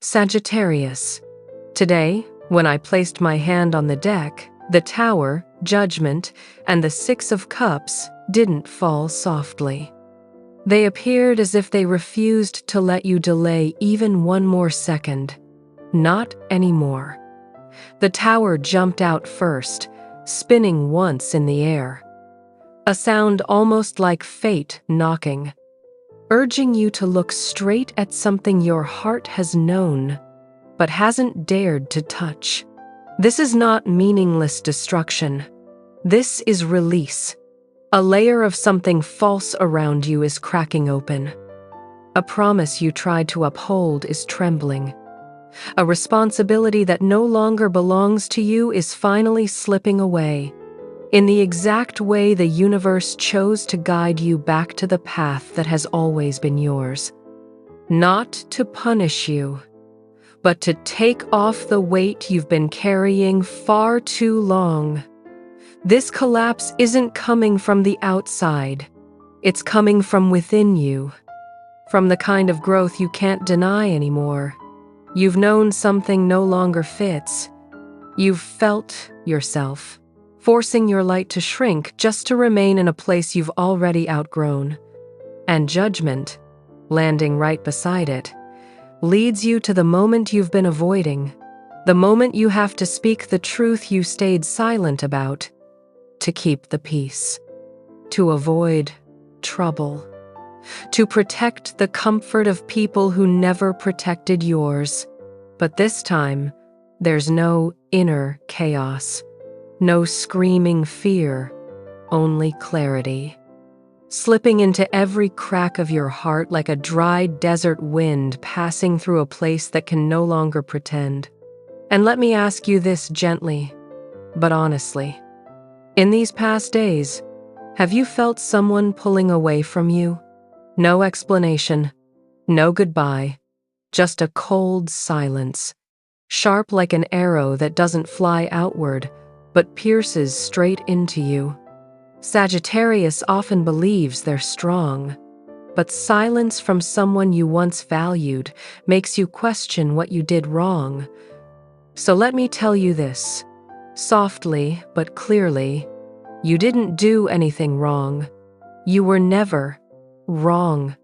Sagittarius. Today, when I placed my hand on the deck, the Tower, Judgment, and the Six of Cups didn't fall softly. They appeared as if they refused to let you delay even one more second. Not anymore. The Tower jumped out first, spinning once in the air. A sound almost like fate knocking, urging you to look straight at something your heart has known, but hasn't dared to touch. This is not meaningless destruction. This is release. A layer of something false around you is cracking open. A promise you tried to uphold is trembling. A responsibility that no longer belongs to you is finally slipping away, in the exact way the universe chose to guide you back to the path that has always been yours. Not to punish you, but to take off the weight you've been carrying far too long. This collapse isn't coming from the outside. It's coming from within you, from the kind of growth you can't deny anymore. You've known something no longer fits. You've felt yourself, forcing your light to shrink just to remain in a place you've already outgrown. And Judgment, landing right beside it, leads you to the moment you've been avoiding, the moment you have to speak the truth you stayed silent about, to keep the peace, to avoid trouble, to protect the comfort of people who never protected yours. But this time, there's no inner chaos, no screaming fear, only clarity, slipping into every crack of your heart like a dry desert wind passing through a place that can no longer pretend. And let me ask you this gently, but honestly. In these past days, have you felt someone pulling away from you? No explanation, no goodbye, just a cold silence, sharp like an arrow that doesn't fly outward, but pierces straight into you. Sagittarius often believes they're strong, but silence from someone you once valued makes you question what you did wrong. So let me tell you this, softly but clearly, you didn't do anything wrong. You were never wrong.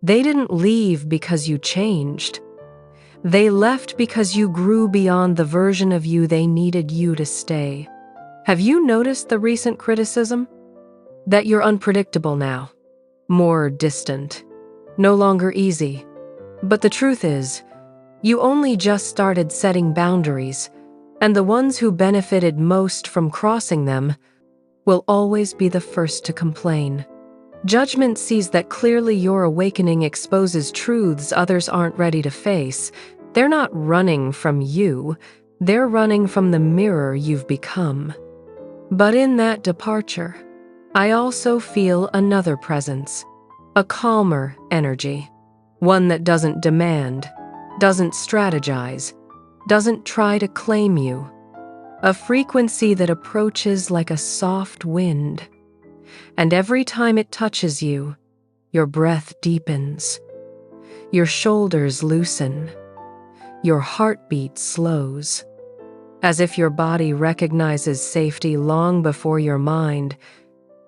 They didn't leave because you changed. They left because you grew beyond the version of you they needed you to stay. Have you noticed the recent criticism? That you're unpredictable now, more distant, no longer easy. But the truth is, you only just started setting boundaries, and the ones who benefited most from crossing them will always be the first to complain. Judgment sees that clearly your awakening exposes truths others aren't ready to face. They're not running from you, they're running from the mirror you've become. But in that departure, I also feel another presence, a calmer energy, one that doesn't demand, doesn't strategize, doesn't try to claim you, a frequency that approaches like a soft wind. And every time it touches you, your breath deepens, your shoulders loosen, your heartbeat slows, as if your body recognizes safety long before your mind.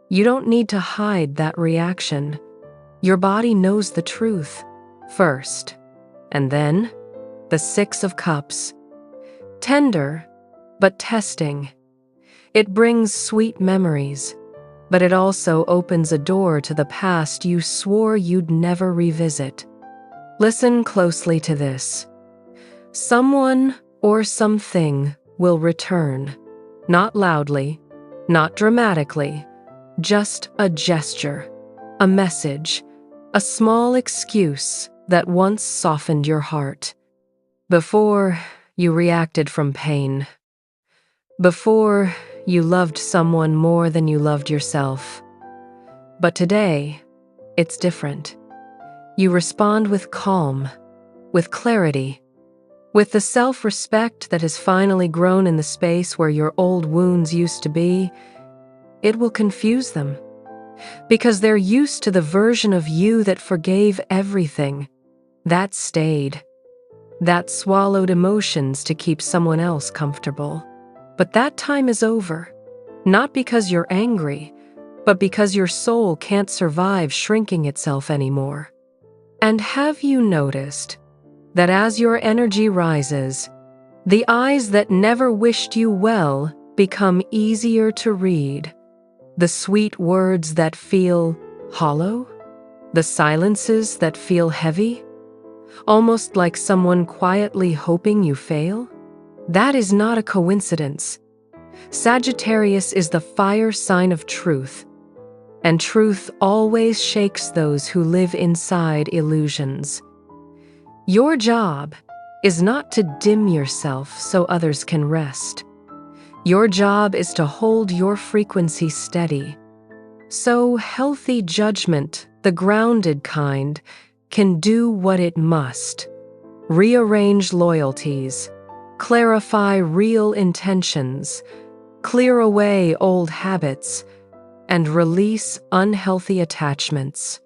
You don't need to hide that reaction. Your body knows the truth first, and then the Six of Cups. Tender, but testing. It brings sweet memories, but it also opens a door to the past you swore you'd never revisit. Listen closely to this. Someone or something will return, not loudly, not dramatically, just a gesture, a message, a small excuse that once softened your heart. Before you reacted from pain. Before you loved someone more than you loved yourself. But today, it's different. You respond with calm, with clarity, with the self-respect that has finally grown in the space where your old wounds used to be. It will confuse them, because they're used to the version of you that forgave everything, that stayed. that swallowed emotions to keep someone else comfortable. But that time is over. Not because you're angry, but because your soul can't survive shrinking itself anymore. And have you noticed that as your energy rises, the eyes that never wished you well become easier to read? The sweet words that feel hollow? The silences that feel heavy? Almost like someone quietly hoping you fail? That is not a coincidence. Sagittarius is the fire sign of truth, and truth always shakes those who live inside illusions. Your job is not to dim yourself so others can rest. Your job is to hold your frequency steady. So healthy judgment, the grounded kind, can do what it must: rearrange loyalties, clarify real intentions, clear away old habits, and release unhealthy attachments.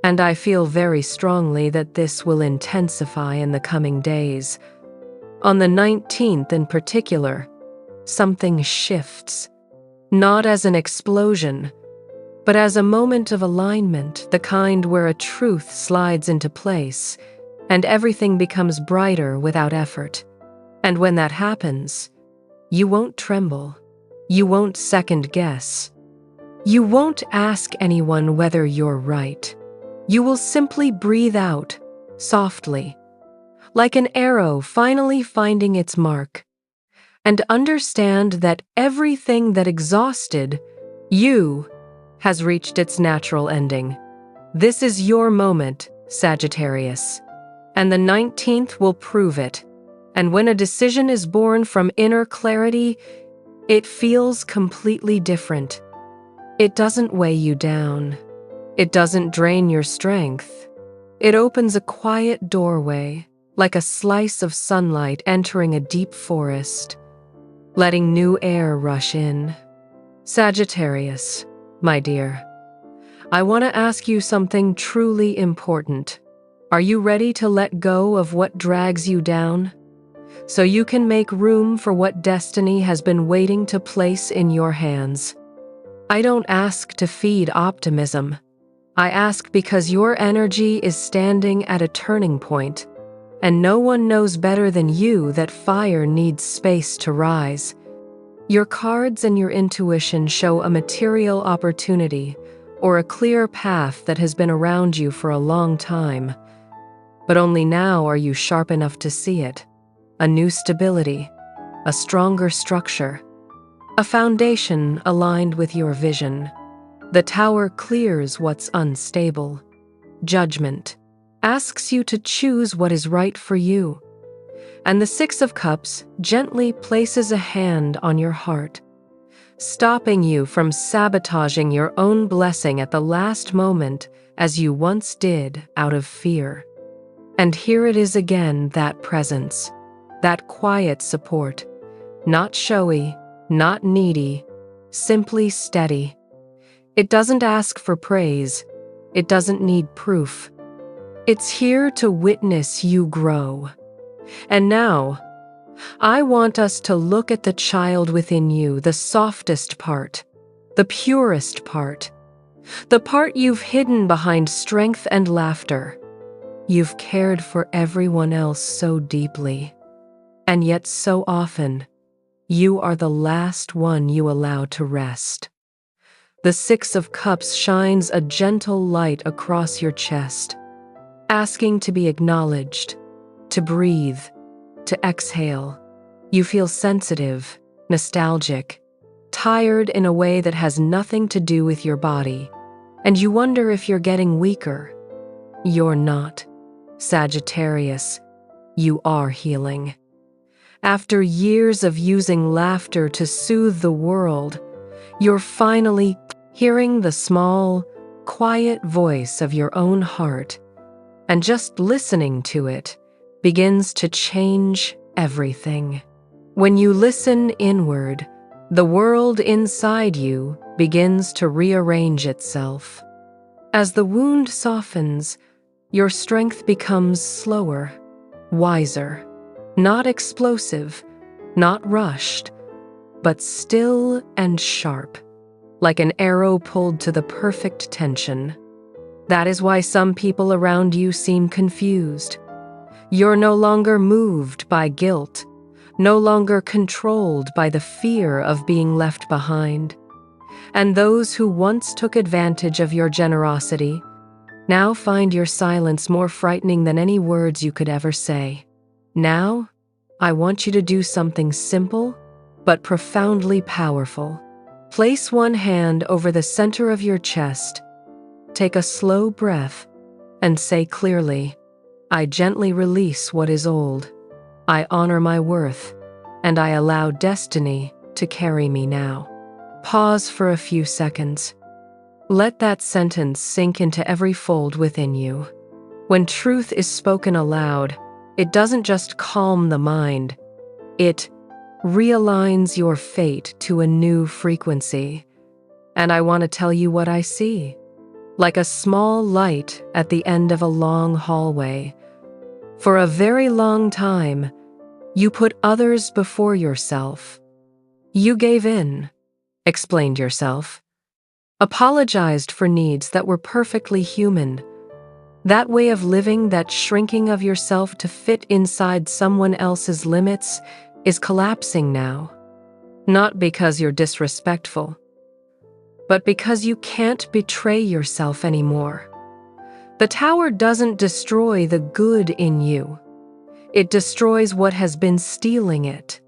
And I feel very strongly that this will intensify in the coming days. On the 19th in particular, something shifts, not as an explosion, but as a moment of alignment, the kind where a truth slides into place and everything becomes brighter without effort. And when that happens, you won't tremble. You won't second guess. You won't ask anyone whether you're right. You will simply breathe out, softly, like an arrow finally finding its mark, and understand that everything that exhausted you has reached its natural ending. This is your moment, Sagittarius, and the 19th will prove it. And when a decision is born from inner clarity, it feels completely different. It doesn't weigh you down. It doesn't drain your strength. It opens a quiet doorway, like a slice of sunlight entering a deep forest, letting new air rush in. Sagittarius, my dear, I want to ask you something truly important. Are you ready to let go of what drags you down, so you can make room for what destiny has been waiting to place in your hands? I don't ask to feed optimism. I ask because your energy is standing at a turning point, and no one knows better than you that fire needs space to rise. Your cards and your intuition show a material opportunity or a clear path that has been around you for a long time. But only now are you sharp enough to see it. A new stability, a stronger structure, a foundation aligned with your vision. The tower clears what's unstable. Judgment asks you to choose what is right for you. And the Six of Cups gently places a hand on your heart, stopping you from sabotaging your own blessing at the last moment as you once did out of fear. And here it is again, that presence, that quiet support, not showy, not needy, simply steady. It doesn't ask for praise. It doesn't need proof. It's here to witness you grow. And now, I want us to look at the child within you, the softest part, the purest part, the part you've hidden behind strength and laughter. You've cared for everyone else so deeply, and yet so often, you are the last one you allow to rest. The Six of Cups shines a gentle light across your chest, asking to be acknowledged, to breathe, to exhale. You feel sensitive, nostalgic, tired in a way that has nothing to do with your body, and you wonder if you're getting weaker. You're not. Sagittarius, you are healing. After years of using laughter to soothe the world, you're finally hearing the small, quiet voice of your own heart, and just listening to it begins to change everything. When you listen inward, the world inside you begins to rearrange itself. As the wound softens, your strength becomes slower, wiser, not explosive, not rushed, but still and sharp, like an arrow pulled to the perfect tension. That is why some people around you seem confused. You're no longer moved by guilt, no longer controlled by the fear of being left behind. And those who once took advantage of your generosity now find your silence more frightening than any words you could ever say. Now, I want you to do something simple but profoundly powerful. Place one hand over the center of your chest, take a slow breath, and say clearly, I gently release what is old. I honor my worth, and I allow destiny to carry me now. Pause for a few seconds. Let that sentence sink into every fold within you. When truth is spoken aloud, it doesn't just calm the mind, it realigns your fate to a new frequency. And I want to tell you what I see. Like a small light at the end of a long hallway. For a very long time, you put others before yourself. You gave in, explained yourself, apologized for needs that were perfectly human. That way of living, that shrinking of yourself to fit inside someone else's limits, is collapsing now. Not because you're disrespectful, but because you can't betray yourself anymore. The tower doesn't destroy the good in you. It destroys what has been stealing it.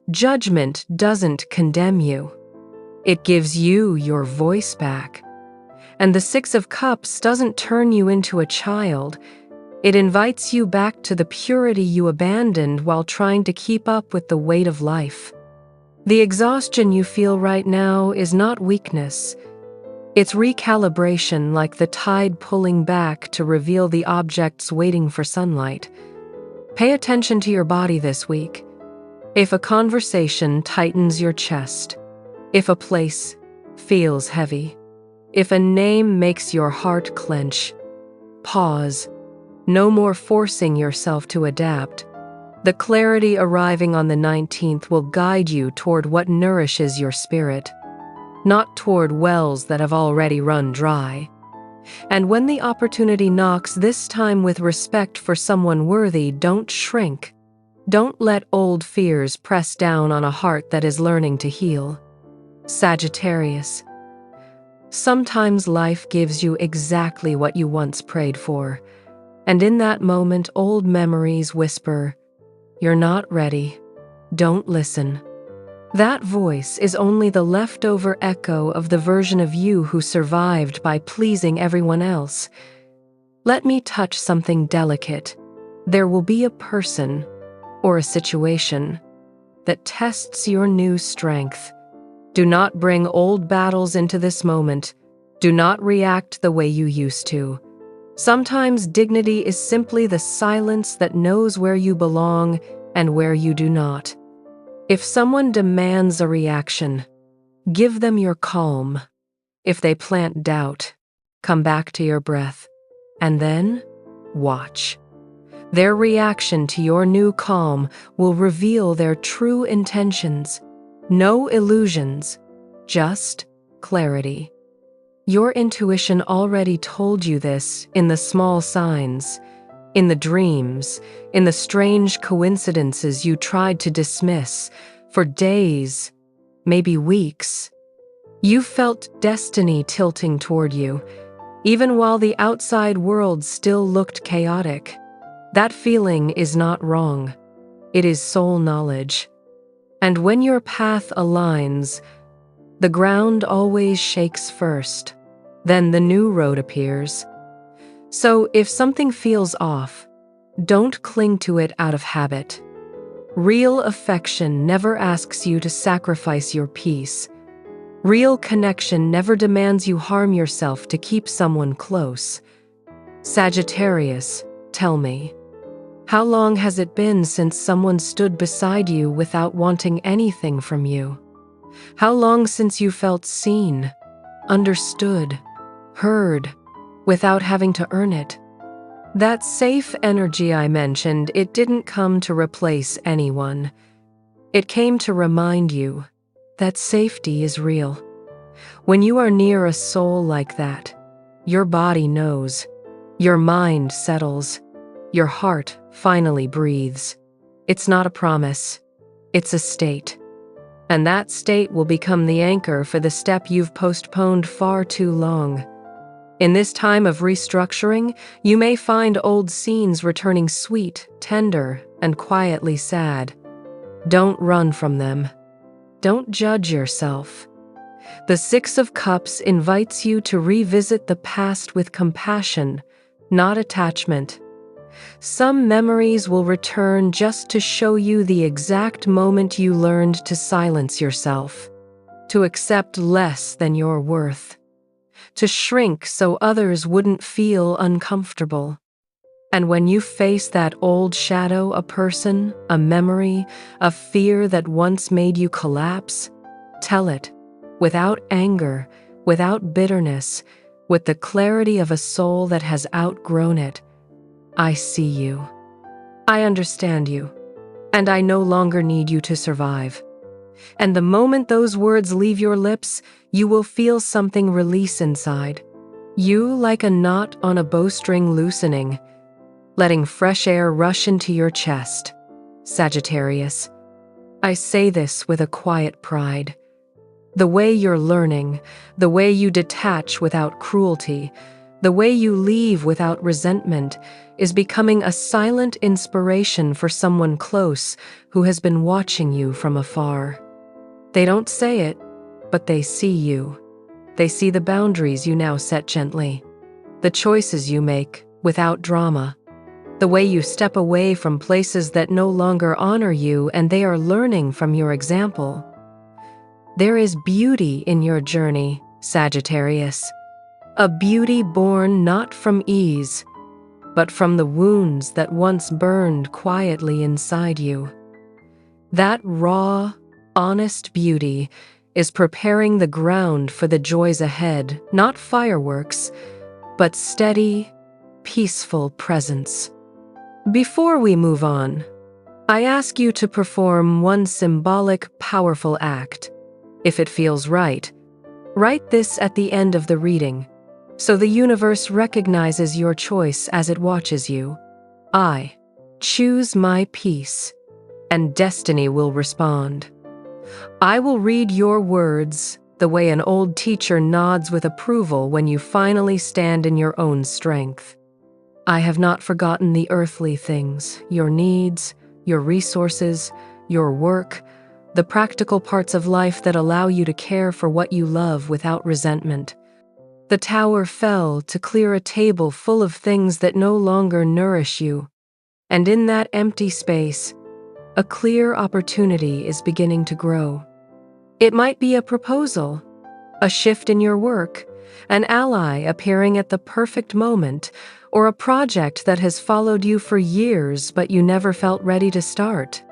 Judgment doesn't condemn you. It gives you your voice back. And the Six of Cups doesn't turn you into a child. It invites you back to the purity you abandoned while trying to keep up with the weight of life. The exhaustion you feel right now is not weakness. It's recalibration, like the tide pulling back to reveal the objects waiting for sunlight. Pay attention to your body this week. If a conversation tightens your chest, if a place feels heavy, if a name makes your heart clench, pause. No more forcing yourself to adapt. The clarity arriving on the 19th will guide you toward what nourishes your spirit, not toward wells that have already run dry. And when the opportunity knocks, this time with respect for someone worthy, don't shrink. Don't let old fears press down on a heart that is learning to heal. Sagittarius. Sometimes life gives you exactly what you once prayed for, and in that moment, old memories whisper, "You're not ready. Don't listen." That voice is only the leftover echo of the version of you who survived by pleasing everyone else. Let me touch something delicate. There will be a person or a situation that tests your new strength. Do not bring old battles into this moment. Do not react the way you used to. Sometimes dignity is simply the silence that knows where you belong and where you do not. If someone demands a reaction, give them your calm. If they plant doubt, come back to your breath, and then watch. Their reaction to your new calm will reveal their true intentions. No illusions, just clarity. Your intuition already told you this in the small signs, in the dreams, in the strange coincidences you tried to dismiss for days, maybe weeks. You felt destiny tilting toward you, even while the outside world still looked chaotic. That feeling is not wrong. It is soul knowledge. And when your path aligns, the ground always shakes first. Then the new road appears. So if something feels off, don't cling to it out of habit. Real affection never asks you to sacrifice your peace. Real connection never demands you harm yourself to keep someone close. Sagittarius, tell me, how long has it been since someone stood beside you without wanting anything from you? How long since you felt seen, understood, heard, without having to earn it? That safe energy I mentioned, it didn't come to replace anyone. It came to remind you that safety is real. When you are near a soul like that, your body knows, your mind settles, your heart finally breathes. It's not a promise, it's a state. And that state will become the anchor for the step you've postponed far too long. In this time of restructuring, you may find old scenes returning sweet, tender, and quietly sad. Don't run from them. Don't judge yourself. The Six of Cups invites you to revisit the past with compassion, not attachment. Some memories will return just to show you the exact moment you learned to silence yourself, to accept less than your worth, to shrink so others wouldn't feel uncomfortable. And when you face that old shadow, a person, a memory, a fear that once made you collapse, tell it, without anger, without bitterness, with the clarity of a soul that has outgrown it. I see you. I understand you. And I no longer need you to survive. And the moment those words leave your lips, you will feel something release inside. You like a knot on a bowstring loosening, letting fresh air rush into your chest. Sagittarius, I say this with a quiet pride. The way you're learning, the way you detach without cruelty, the way you leave without resentment is becoming a silent inspiration for someone close who has been watching you from afar. They don't say it, but they see you. They see the boundaries you now set gently, the choices you make without drama, the way you step away from places that no longer honor you, and they are learning from your example. There is beauty in your journey, Sagittarius. A beauty born not from ease, but from the wounds that once burned quietly inside you. That raw, honest beauty is preparing the ground for the joys ahead, not fireworks, but steady, peaceful presence. Before we move on, I ask you to perform one symbolic, powerful act. If it feels right, write this at the end of the reading, so the universe recognizes your choice as it watches you. I choose my peace, and destiny will respond. I will read your words the way an old teacher nods with approval when you finally stand in your own strength. I have not forgotten the earthly things, your needs, your resources, your work, the practical parts of life that allow you to care for what you love without resentment. The tower fell to clear a table full of things that no longer nourish you, and in that empty space, a clear opportunity is beginning to grow. It might be a proposal, a shift in your work, an ally appearing at the perfect moment, or a project that has followed you for years but you never felt ready to start.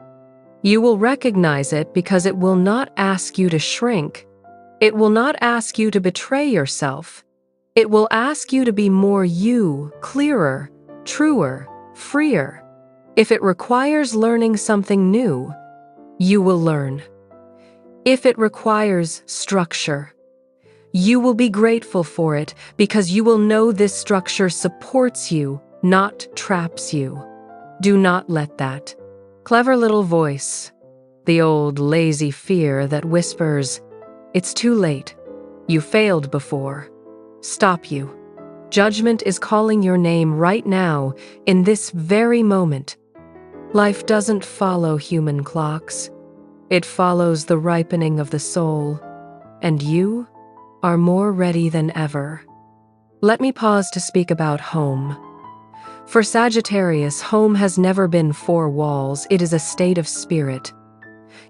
You will recognize it because it will not ask you to shrink. It will not ask you to betray yourself. It will ask you to be more you, clearer, truer, freer. If it requires learning something new, you will learn. If it requires structure, you will be grateful for it because you will know this structure supports you, not traps you. Do not let that clever little voice, the old lazy fear that whispers, "It's too late. You failed before," stop you. Judgment is calling your name right now, in this very moment. Life doesn't follow human clocks. It follows the ripening of the soul, and you are more ready than ever. Let me pause to speak about home. For Sagittarius, home has never been four walls, it is a state of spirit.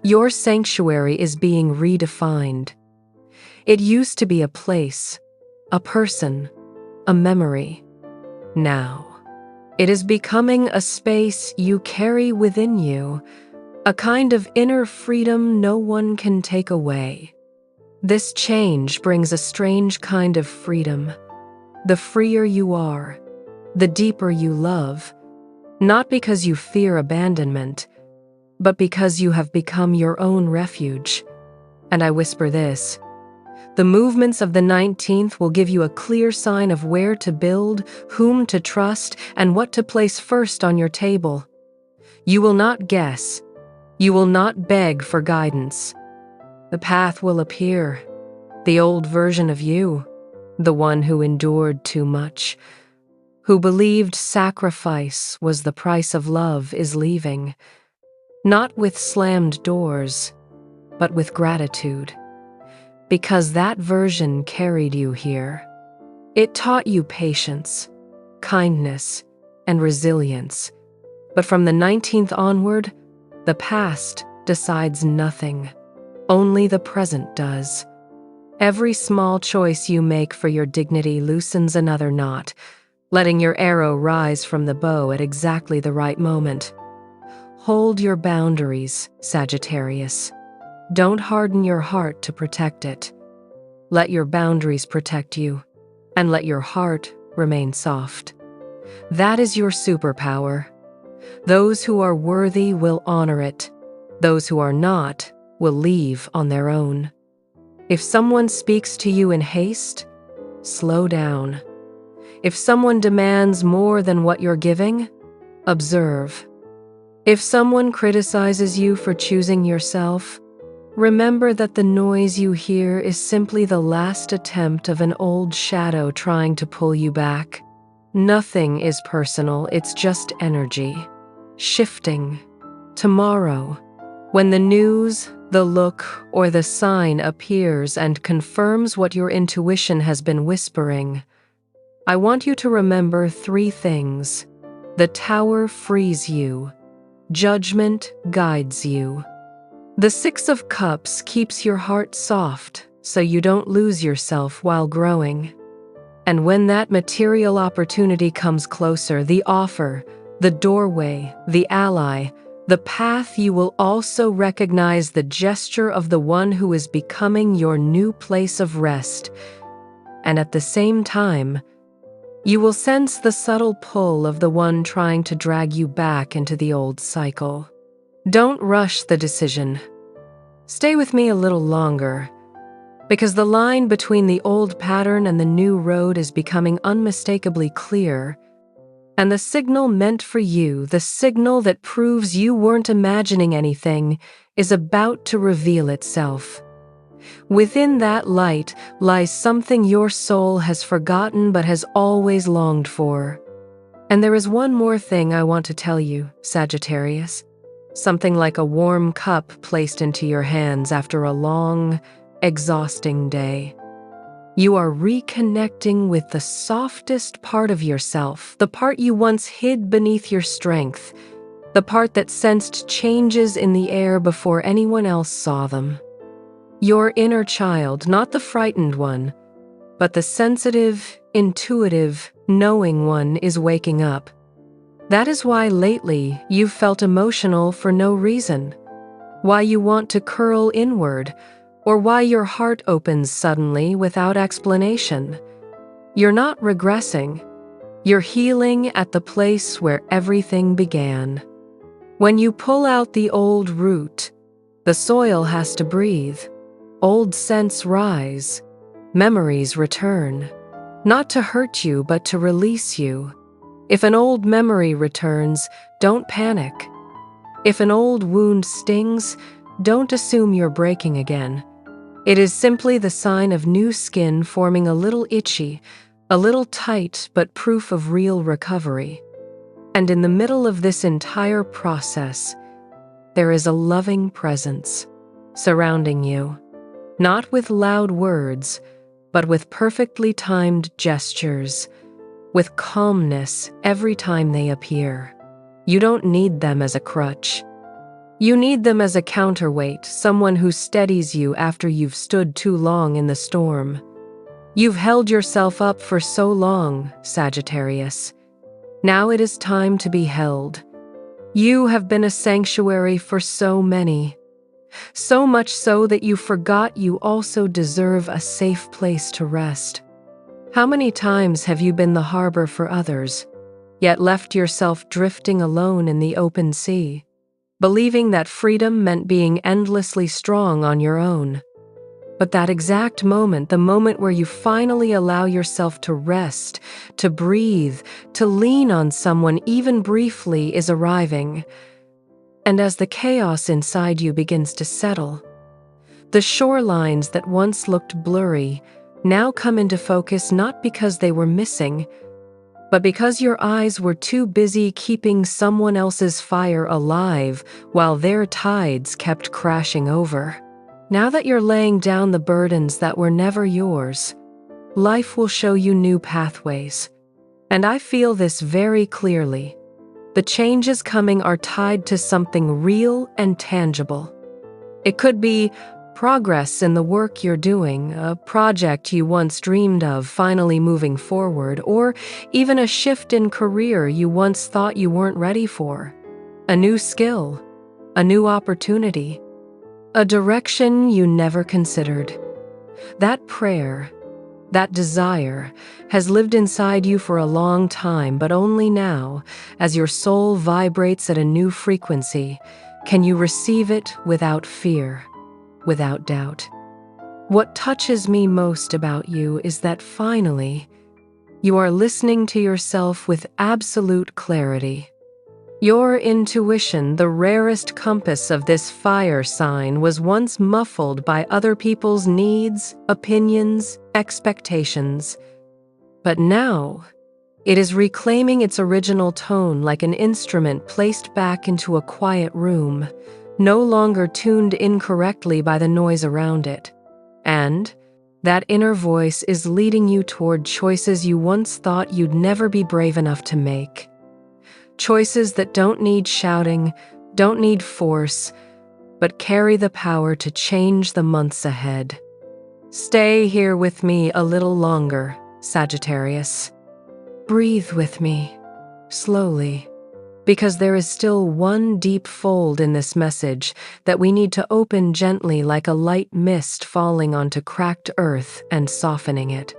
Your sanctuary is being redefined. It used to be a place, a person, a memory. Now, it is becoming a space you carry within you, a kind of inner freedom no one can take away. This change brings a strange kind of freedom. The freer you are, the deeper you love, not because you fear abandonment, but because you have become your own refuge. And I whisper this: the movements of the 19th will give you a clear sign of where to build, whom to trust, and what to place first on your table. You will not guess. You will not beg for guidance. The path will appear. The old version of you, the one who endured too much, who believed sacrifice was the price of love, is leaving, not with slammed doors, but with gratitude. Because that version carried you here. It taught you patience, kindness, and resilience. But from the 19th onward, the past decides nothing. Only the present does. Every small choice you make for your dignity loosens another knot, letting your arrow rise from the bow at exactly the right moment. Hold your boundaries, Sagittarius. Don't harden your heart to protect it. Let your boundaries protect you, and let your heart remain soft. That is your superpower. Those who are worthy will honor it. Those who are not will leave on their own. If someone speaks to you in haste, slow down. If someone demands more than what you're giving, observe. If someone criticizes you for choosing yourself, remember that the noise you hear is simply the last attempt of an old shadow trying to pull you back. Nothing is personal, it's just energy. Shifting. Tomorrow, when the news, the look, or the sign appears and confirms what your intuition has been whispering, I want you to remember 3 things. The tower frees you. Judgment guides you. The 6 of Cups keeps your heart soft so you don't lose yourself while growing. And when that material opportunity comes closer, the offer, the doorway, the ally, the path, you will also recognize the gesture of the one who is becoming your new place of rest. And at the same time, you will sense the subtle pull of the one trying to drag you back into the old cycle. Don't rush the decision. Stay with me a little longer, because the line between the old pattern and the new road is becoming unmistakably clear, and the signal meant for you, the signal that proves you weren't imagining anything, is about to reveal itself. Within that light lies something your soul has forgotten but has always longed for. And there is one more thing I want to tell you, Sagittarius. Something like a warm cup placed into your hands after a long, exhausting day. You are reconnecting with the softest part of yourself, the part you once hid beneath your strength, the part that sensed changes in the air before anyone else saw them. Your inner child, not the frightened one, but the sensitive, intuitive, knowing one, is waking up. That is why lately you've felt emotional for no reason, why you want to curl inward, or why your heart opens suddenly without explanation. You're not regressing. You're healing at the place where everything began. When you pull out the old root, the soil has to breathe. Old scents rise. Memories return. Not to hurt you, but to release you. If an old memory returns, don't panic. If an old wound stings, don't assume you're breaking again. It is simply the sign of new skin forming a little itchy, a little tight, but proof of real recovery. And in the middle of this entire process, there is a loving presence surrounding you, not with loud words, but with perfectly timed gestures, with calmness every time they appear. You don't need them as a crutch. You need them as a counterweight, someone who steadies you after you've stood too long in the storm. You've held yourself up for so long, Sagittarius. Now it is time to be held. You have been a sanctuary for so many. So much so that you forgot you also deserve a safe place to rest. How many times have you been the harbor for others, yet left yourself drifting alone in the open sea, believing that freedom meant being endlessly strong on your own. But that exact moment, the moment where you finally allow yourself to rest, to breathe, to lean on someone even briefly, is arriving. And as the chaos inside you begins to settle, the shorelines that once looked blurry now come into focus, not because they were missing, but because your eyes were too busy keeping someone else's fire alive while their tides kept crashing over. Now that you're laying down the burdens that were never yours, life will show you new pathways. And I feel this very clearly. The changes coming are tied to something real and tangible. It could be progress in the work you're doing, a project you once dreamed of finally moving forward, or even a shift in career you once thought you weren't ready for. A new skill, a new opportunity, a direction you never considered. That prayer, that desire, has lived inside you for a long time, but only now, as your soul vibrates at a new frequency, can you receive it without fear, without doubt. What touches me most about you is that finally, you are listening to yourself with absolute clarity. Your intuition, the rarest compass of this fire sign, was once muffled by other people's needs, opinions, expectations. But now, it is reclaiming its original tone like an instrument placed back into a quiet room, no longer tuned incorrectly by the noise around it. And that inner voice is leading you toward choices you once thought you'd never be brave enough to make. Choices that don't need shouting, don't need force, but carry the power to change the months ahead. Stay here with me a little longer, Sagittarius. Breathe with me, slowly, because there is still one deep fold in this message that we need to open gently, like a light mist falling onto cracked earth and softening it.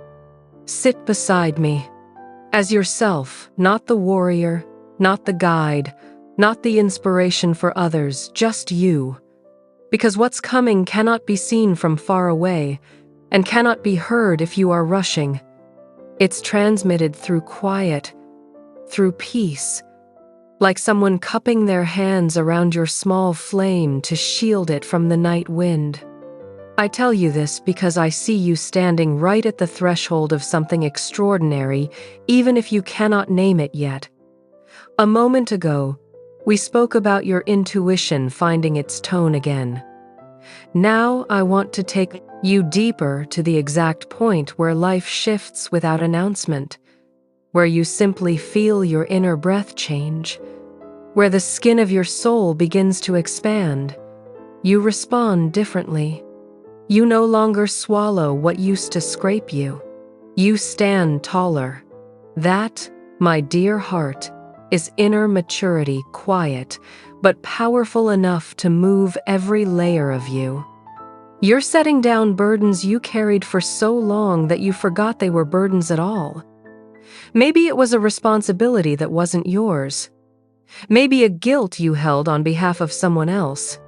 Sit beside me, as yourself, not the warrior, not the guide, not the inspiration for others, just you. Because what's coming cannot be seen from far away and cannot be heard if you are rushing. It's transmitted through quiet, through peace, like someone cupping their hands around your small flame to shield it from the night wind. I tell you this because I see you standing right at the threshold of something extraordinary, even if you cannot name it yet. A moment ago, we spoke about your intuition finding its tone again. Now I want to take you deeper to the exact point where life shifts without announcement, where you simply feel your inner breath change, where the skin of your soul begins to expand. You respond differently. You no longer swallow what used to scrape you. You stand taller. That, my dear heart, is inner maturity, quiet, but powerful enough to move every layer of you. You're setting down burdens you carried for so long that you forgot they were burdens at all. Maybe it was a responsibility that wasn't yours. Maybe a guilt you held on behalf of someone else.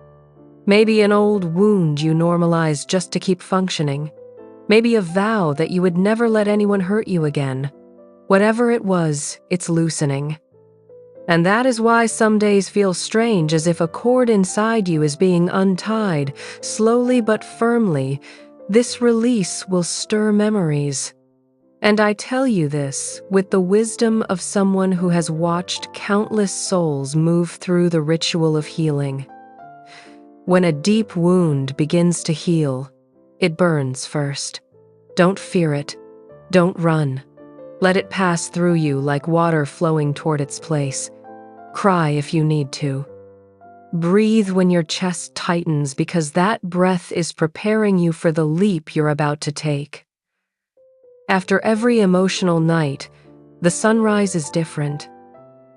Maybe an old wound you normalized just to keep functioning. Maybe a vow that you would never let anyone hurt you again. Whatever it was, it's loosening. And that is why some days feel strange, as if a cord inside you is being untied, slowly but firmly. This release will stir memories. And I tell you this with the wisdom of someone who has watched countless souls move through the ritual of healing. When a deep wound begins to heal, it burns first. Don't fear it. Don't run. Let it pass through you like water flowing toward its place. Cry if you need to. Breathe when your chest tightens, because that breath is preparing you for the leap you're about to take. After every emotional night, the sunrise is different.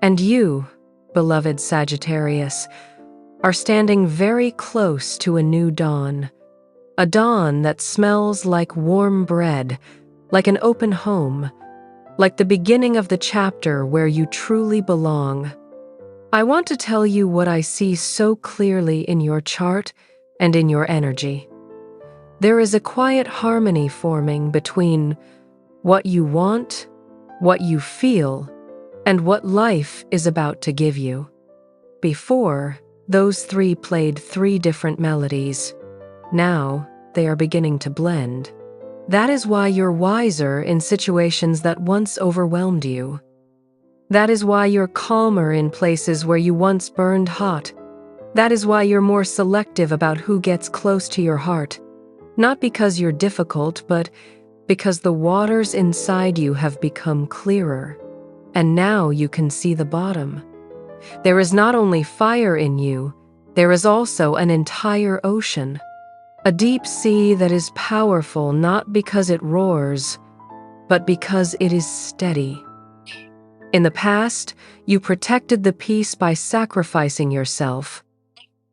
And you, beloved Sagittarius, are standing very close to a new dawn. A dawn that smells like warm bread, like an open home, like the beginning of the chapter where you truly belong. I want to tell you what I see so clearly in your chart and in your energy. There is a quiet harmony forming between what you want, what you feel, and what life is about to give you. Before, those three played three different melodies. Now, they are beginning to blend. That is why you're wiser in situations that once overwhelmed you. That is why you're calmer in places where you once burned hot. That is why you're more selective about who gets close to your heart. Not because you're difficult, but because the waters inside you have become clearer. And now you can see the bottom. There is not only fire in you, there is also an entire ocean. A deep sea that is powerful not because it roars, but because it is steady. In the past, you protected the peace by sacrificing yourself.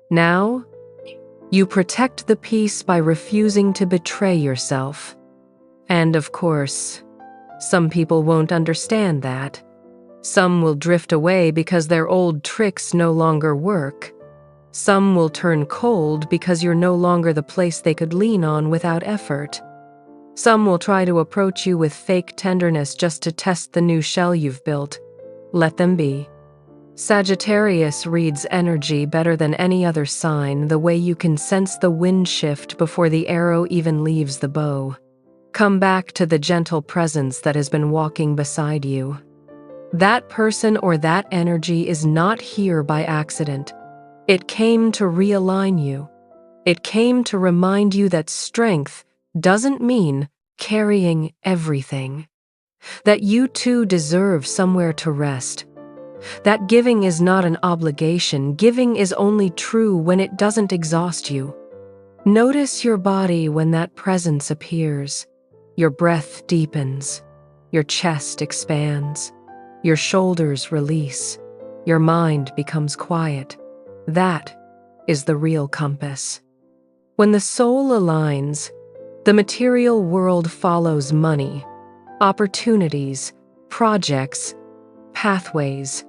Now, you protect the peace by refusing to betray yourself. And of course, some people won't understand that. Some will drift away because their old tricks no longer work. Some will turn cold because you're no longer the place they could lean on without effort. Some will try to approach you with fake tenderness just to test the new shell you've built. Let them be. Sagittarius reads energy better than any other sign, the way you can sense the wind shift before the arrow even leaves the bow. Come back to the gentle presence that has been walking beside you. That person or that energy is not here by accident. It came to realign you. It came to remind you that strength doesn't mean carrying everything. That you too deserve somewhere to rest. That giving is not an obligation. Giving is only true when it doesn't exhaust you. Notice your body when that presence appears. Your breath deepens. Your chest expands. Your shoulders release. Your mind becomes quiet. That is the real compass. When the soul aligns, the material world follows money, opportunities, projects, pathways.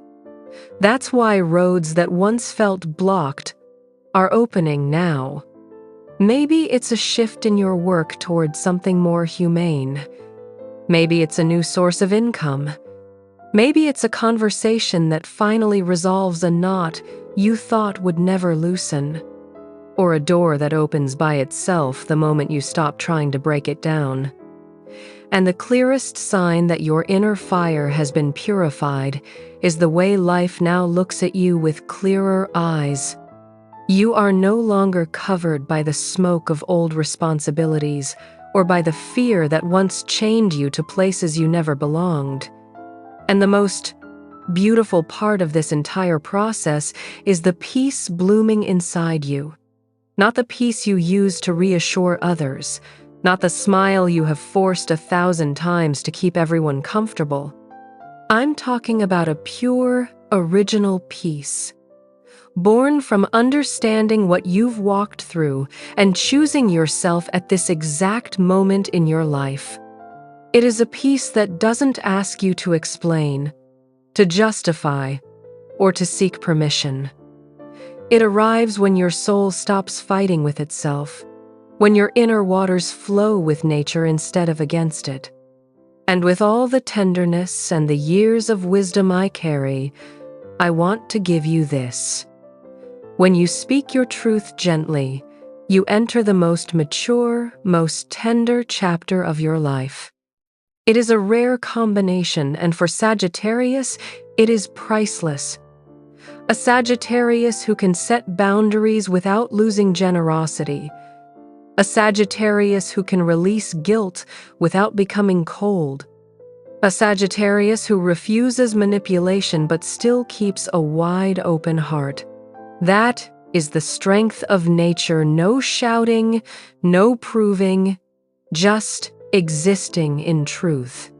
That's why roads that once felt blocked are opening now. Maybe it's a shift in your work towards something more humane. Maybe it's a new source of income. Maybe it's a conversation that finally resolves a knot you thought would never loosen. Or a door that opens by itself the moment you stop trying to break it down. And the clearest sign that your inner fire has been purified is the way life now looks at you with clearer eyes. You are no longer covered by the smoke of old responsibilities or by the fear that once chained you to places you never belonged. And the most beautiful part of this entire process is the peace blooming inside you. Not the peace you use to reassure others, not the smile you have forced 1,000 times to keep everyone comfortable. I'm talking about a pure, original peace, born from understanding what you've walked through and choosing yourself at this exact moment in your life. It is a peace that doesn't ask you to explain, to justify, or to seek permission. It arrives when your soul stops fighting with itself, when your inner waters flow with nature instead of against it. And with all the tenderness and the years of wisdom I carry, I want to give you this. When you speak your truth gently, you enter the most mature, most tender chapter of your life. It is a rare combination, and for Sagittarius, it is priceless. A Sagittarius who can set boundaries without losing generosity. A Sagittarius who can release guilt without becoming cold. A Sagittarius who refuses manipulation but still keeps a wide open heart. That is the strength of nature. No shouting, no proving, just existing in truth.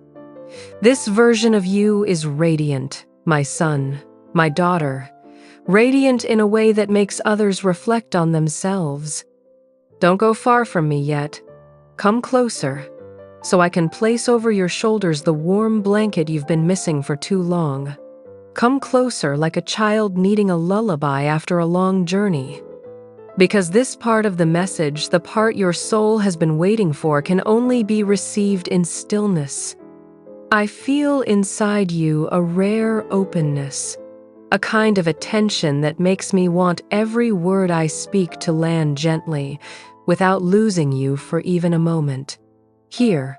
This version of you is radiant, my son, my daughter, radiant in a way that makes others reflect on themselves. Don't go far from me yet. Come closer. so I can place over your shoulders the warm blanket you've been missing for too long. Come closer like a child needing a lullaby after a long journey. Because this part of the message, the part your soul has been waiting for, can only be received in stillness. I feel inside you a rare openness, a kind of attention that makes me want every word I speak to land gently, without losing you for even a moment. Here,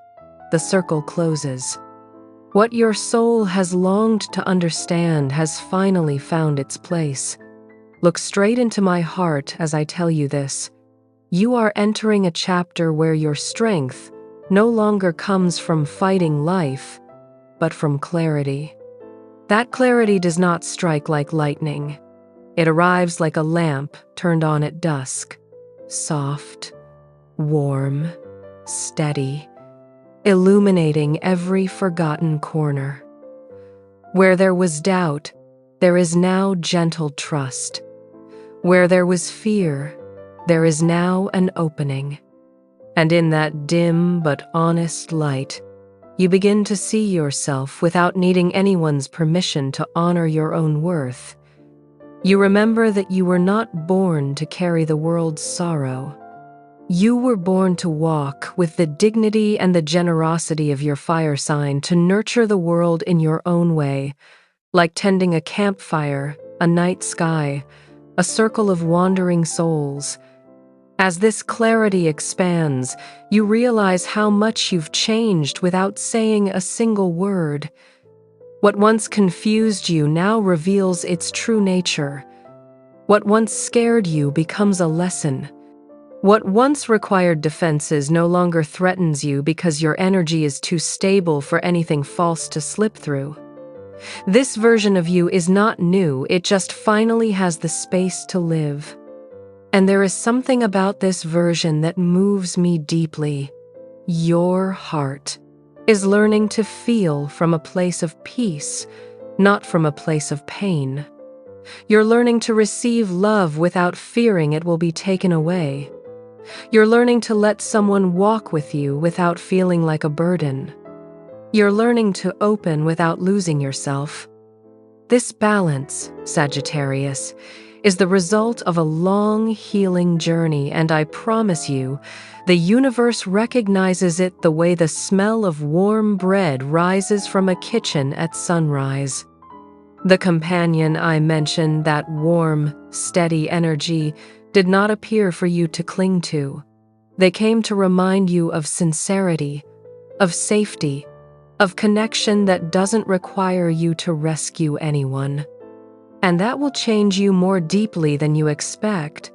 the circle closes. What your soul has longed to understand has finally found its place. Look straight into my heart as I tell you this. You are entering a chapter where your strength no longer comes from fighting life, but from clarity. That clarity does not strike like lightning. It arrives like a lamp turned on at dusk, soft, warm, steady, illuminating every forgotten corner. Where there was doubt, there is now gentle trust. Where there was fear, there is now an opening. And in that dim but honest light, you begin to see yourself without needing anyone's permission to honor your own worth. You remember that you were not born to carry the world's sorrow. You were born to walk with the dignity and the generosity of your fire sign, to nurture the world in your own way, like tending a campfire, a night sky, a circle of wandering souls. As this clarity expands, you realize how much you've changed without saying a single word. What once confused you now reveals its true nature. What once scared you becomes a lesson. What once required defenses no longer threatens you because your energy is too stable for anything false to slip through. This version of you is not new, it just finally has the space to live. And there is something about this version that moves me deeply. Your heart is learning to feel from a place of peace, not from a place of pain. You're learning to receive love without fearing it will be taken away. You're learning to let someone walk with you without feeling like a burden. You're learning to open without losing yourself. This balance, Sagittarius, is the result of a long healing journey, and I promise you, the universe recognizes it the way the smell of warm bread rises from a kitchen at sunrise. The companion I mentioned, that warm, steady energy, did not appear for you to cling to. They came to remind you of sincerity, of safety, of connection that doesn't require you to rescue anyone. And that will change you more deeply than you expect.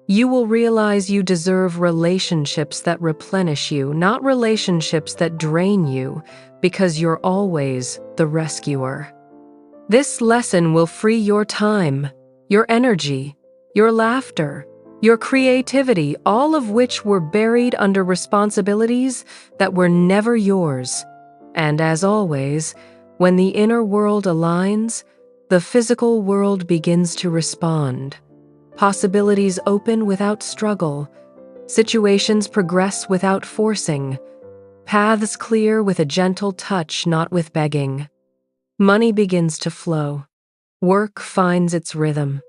You will realize you deserve relationships that replenish you, not relationships that drain you, because you're always the rescuer. This lesson will free your time, your energy, your laughter, your creativity, all of which were buried under responsibilities that were never yours. And as always, when the inner world aligns, the physical world begins to respond. Possibilities open without struggle. Situations progress without forcing. Paths clear with a gentle touch, not with begging. Money begins to flow. Work finds its rhythm.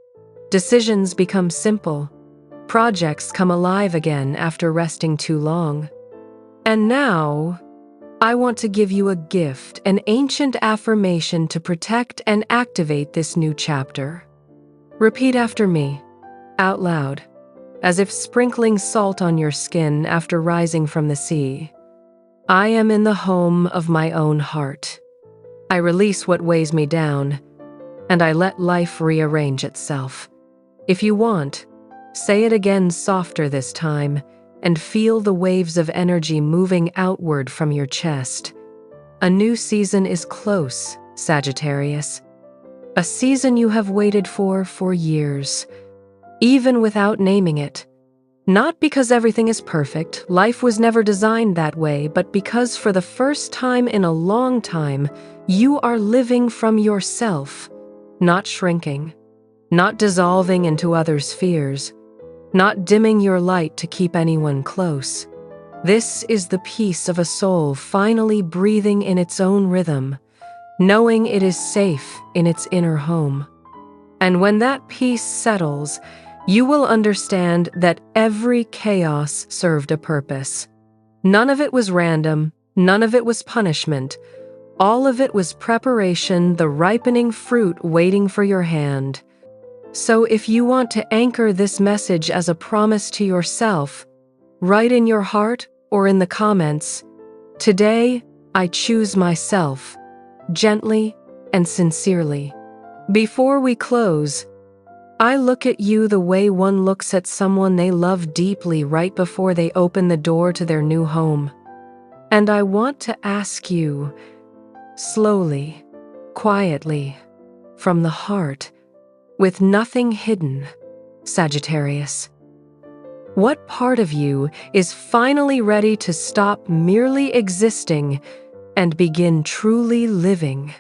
Decisions become simple. Projects come alive again after resting too long. And now, I want to give you a gift, an ancient affirmation to protect and activate this new chapter. Repeat after me, out loud, as if sprinkling salt on your skin after rising from the sea. I am in the home of my own heart. I release what weighs me down, and I let life rearrange itself. If you want, say it again softer this time, and feel the waves of energy moving outward from your chest. A new season is close, Sagittarius. A season you have waited for years, even without naming it. Not because everything is perfect, life was never designed that way, but because for the first time in a long time, you are living from yourself, not shrinking, not dissolving into others' fears, not dimming your light to keep anyone close. This is the peace of a soul finally breathing in its own rhythm, knowing it is safe in its inner home. And when that peace settles, you will understand that every chaos served a purpose. None of it was random, none of it was punishment. All of it was preparation, the ripening fruit waiting for your hand. So if you want to anchor this message as a promise to yourself, write in your heart or in the comments, "Today, I choose myself," gently and sincerely. Before we close, I look at you the way one looks at someone they love deeply right before they open the door to their new home. And I want to ask you, slowly, quietly, from the heart, with nothing hidden, Sagittarius, what part of you is finally ready to stop merely existing and begin truly living?